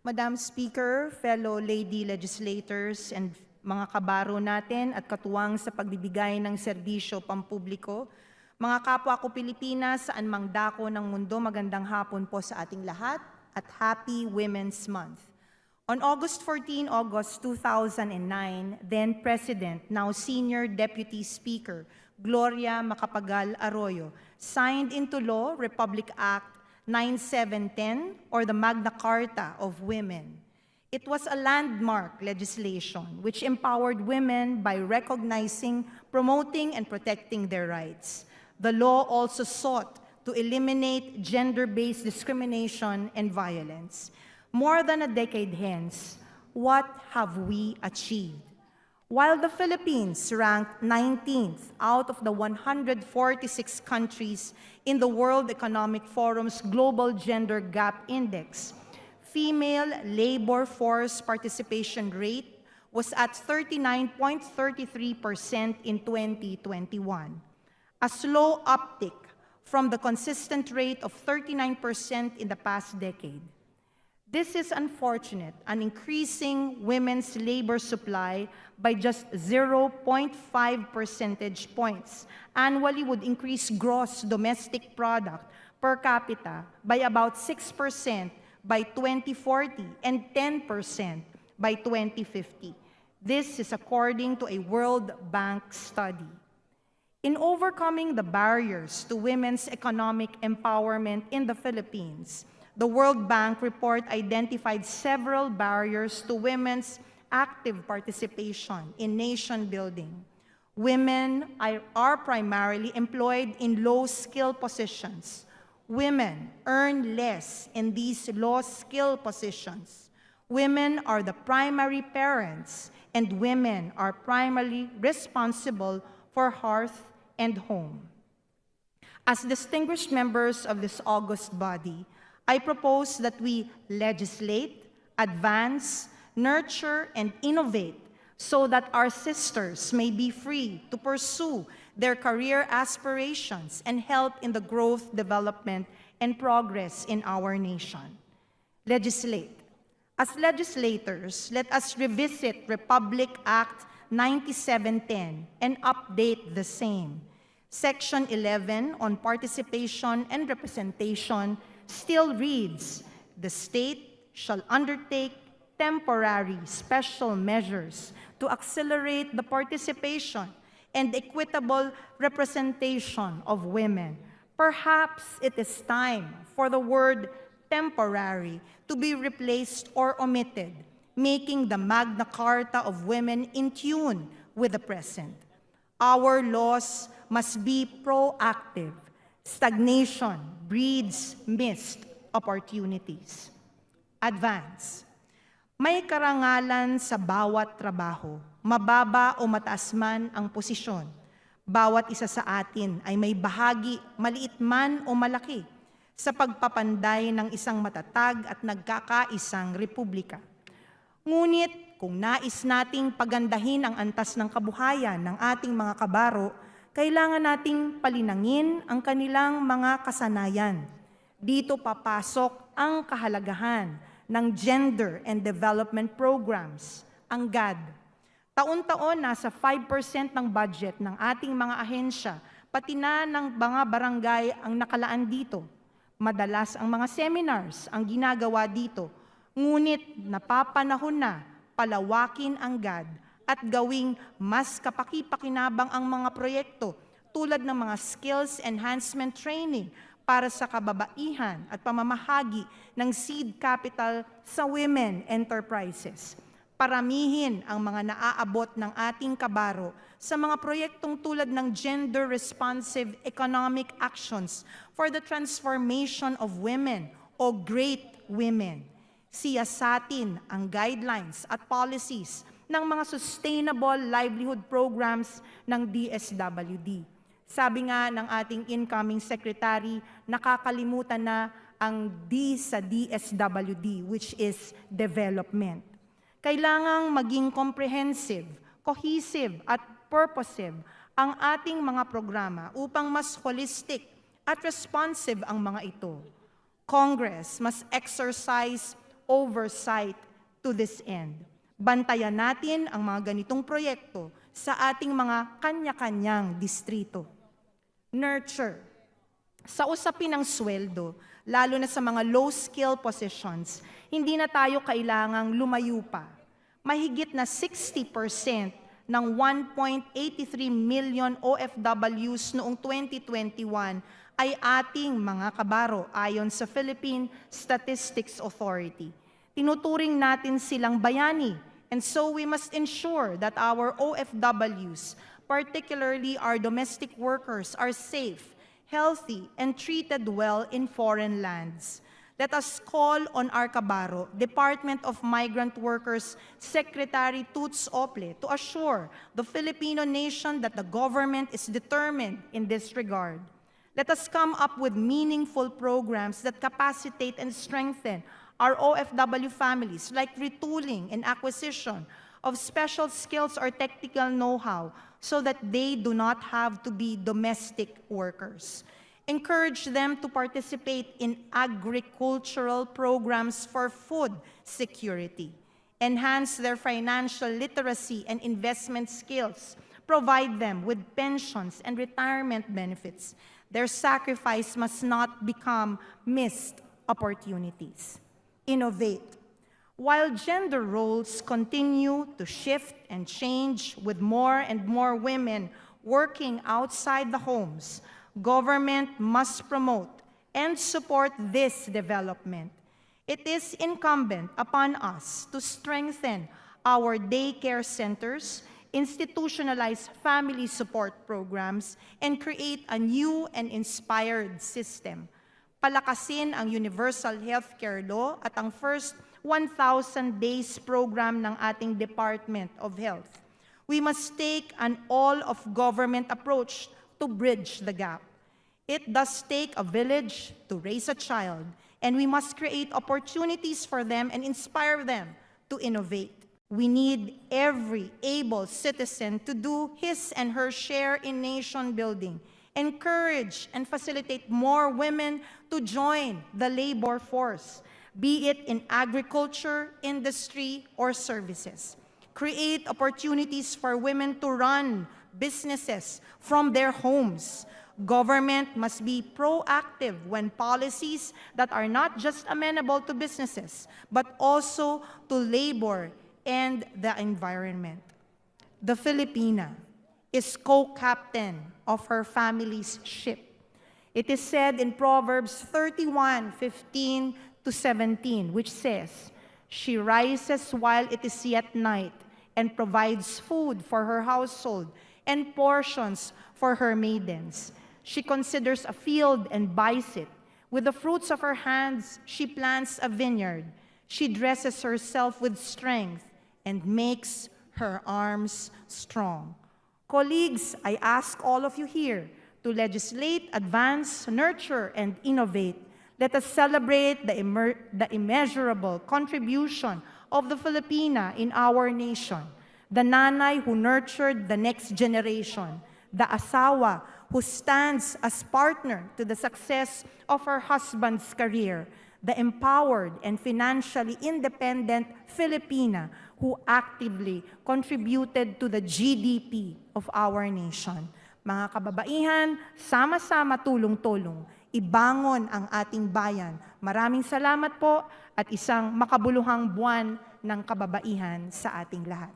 Madam Speaker, fellow lady legislators, and mga kabaro natin at katuwang sa pagbibigay ng serbisyo pampubliko, mga kapwa ko Pilipinas saan mang dako ng mundo, magandang hapon po sa ating lahat at Happy Women's Month. On August 14, 2009, then President, now Senior Deputy Speaker, Gloria Macapagal Arroyo, signed into law Republic Act 9710, or the Magna Carta of Women. It was a landmark legislation which empowered women by recognizing, promoting, and protecting their rights. The law also sought to eliminate gender-based discrimination and violence. More than a decade hence, what have we achieved? While the Philippines ranked 19th out of the 146 countries in the World Economic Forum's Global Gender Gap Index, female labor force participation rate was at 39.33% in 2021, a slow uptick from the consistent rate of 39% in the past decade. This is unfortunate, and increasing women's labor supply by just 0.5 percentage points annually would increase gross domestic product per capita by about 6% by 2040 and 10% by 2050. This is according to a World Bank study. In overcoming the barriers to women's economic empowerment in the Philippines, the World Bank report identified several barriers to women's active participation in nation building. Women are primarily employed in low-skill positions. Women earn less in these low-skill positions. Women are the primary parents, and women are primarily responsible for hearth and home. As distinguished members of this august body, I propose that we legislate, advance, nurture, and innovate so that our sisters may be free to pursue their career aspirations and help in the growth, development, and progress in our nation. Legislate. As legislators, let us revisit Republic Act 9710 and update the same. Section 11 on participation and representation still reads, the state shall undertake temporary special measures to accelerate the participation and equitable representation of women. Perhaps it is time for the word temporary to be replaced or omitted, making the Magna Carta of Women in tune with the present. Our laws must be proactive. Stagnation breeds missed opportunities. Advance. May karangalan sa bawat trabaho, mababa o mataas man ang posisyon. Bawat isa sa atin ay may bahagi, maliit man o malaki, sa pagpapanday ng isang matatag at nagkakaisang republika. Ngunit kung nais nating pagandahin ang antas ng kabuhayan ng ating mga kabaro, kailangan nating palinangin ang kanilang mga kasanayan. Dito papasok ang kahalagahan ng Gender and Development Programs, ang GAD. Taon-taon, nasa 5% ng budget ng ating mga ahensya, pati na ng mga barangay ang nakalaan dito. Madalas ang mga seminars ang ginagawa dito, ngunit napapanahon na palawakin ang GAD at gawing mas kapaki-pakinabang ang mga proyekto tulad ng mga skills enhancement training para sa kababaihan at pamamahagi ng seed capital sa women enterprises. Paramihin ang mga naaabot ng ating kabaro sa mga proyektong tulad ng gender-responsive economic actions for the transformation of women o great women. Siyasatin ang guidelines at policies ng mga sustainable livelihood programs ng DSWD. Sabi nga ng ating incoming secretary, nakakalimutan na ang D sa DSWD, which is development. Kailangang maging comprehensive, cohesive, at purposive ang ating mga programa upang mas holistic at responsive ang mga ito. Congress must exercise oversight to this end. Bantayan natin ang mga ganitong proyekto sa ating mga kanya-kanyang distrito. Nurture. Sa usapin ng sweldo, lalo na sa mga low-skill positions, hindi na tayo kailangang lumayo pa. Mahigit na 60% ng 1.83 million OFWs noong 2021 ay ating mga kabaro ayon sa Philippine Statistics Authority. Tinuturing natin silang bayani, and so we must ensure that our OFWs, particularly our domestic workers, are safe, healthy, and treated well in foreign lands. Let us call on our kabaro, Department of Migrant Workers Secretary Toots Ople, to assure the Filipino nation that the government is determined in this regard. Let us come up with meaningful programs that capacitate and strengthen our OFW families, like retooling and acquisition of special skills or technical know-how so that they do not have to be domestic workers. Encourage them to participate in agricultural programs for food security. Enhance their financial literacy and investment skills. Provide them with pensions and retirement benefits. Their sacrifice must not become missed opportunities. Innovate. While gender roles continue to shift and change with more and more women working outside the homes, government must promote and support this development. It is incumbent upon us to strengthen our daycare centers, institutionalize family support programs, and create a new and inspired system. Palakasin ang Universal Healthcare Law at ang first 1,000 days program ng ating Department of Health. We must take an all-of-government approach to bridge the gap. It does take a village to raise a child, and we must create opportunities for them and inspire them to innovate. We need every able citizen to do his and her share in nation building, encourage and facilitate more women to join the labor force, be it in agriculture, industry, or services. Create opportunities for women to run businesses from their homes. Government must be proactive when policies that are not just amenable to businesses, but also to labor and the environment. The Filipina is co-captain of her family's ship. It is said in Proverbs 31:15-17, which says, "She rises while it is yet night and provides food for her household and portions for her maidens. She considers a field and buys it. With the fruits of her hands, she plants a vineyard. She dresses herself with strength and makes her arms strong." Colleagues, I ask all of you here to legislate, advance, nurture, and innovate. Let us celebrate the immeasurable contribution of the Filipina in our nation, the nanay who nurtured the next generation, the asawa who stands as partner to the success of her husband's career, the empowered and financially independent Filipina who actively contributed to the GDP of our nation. Mga kababaihan, sama-sama tulong-tulong, ibangon ang ating bayan. Maraming salamat po at isang makabuluhang buwan ng kababaihan sa ating lahat.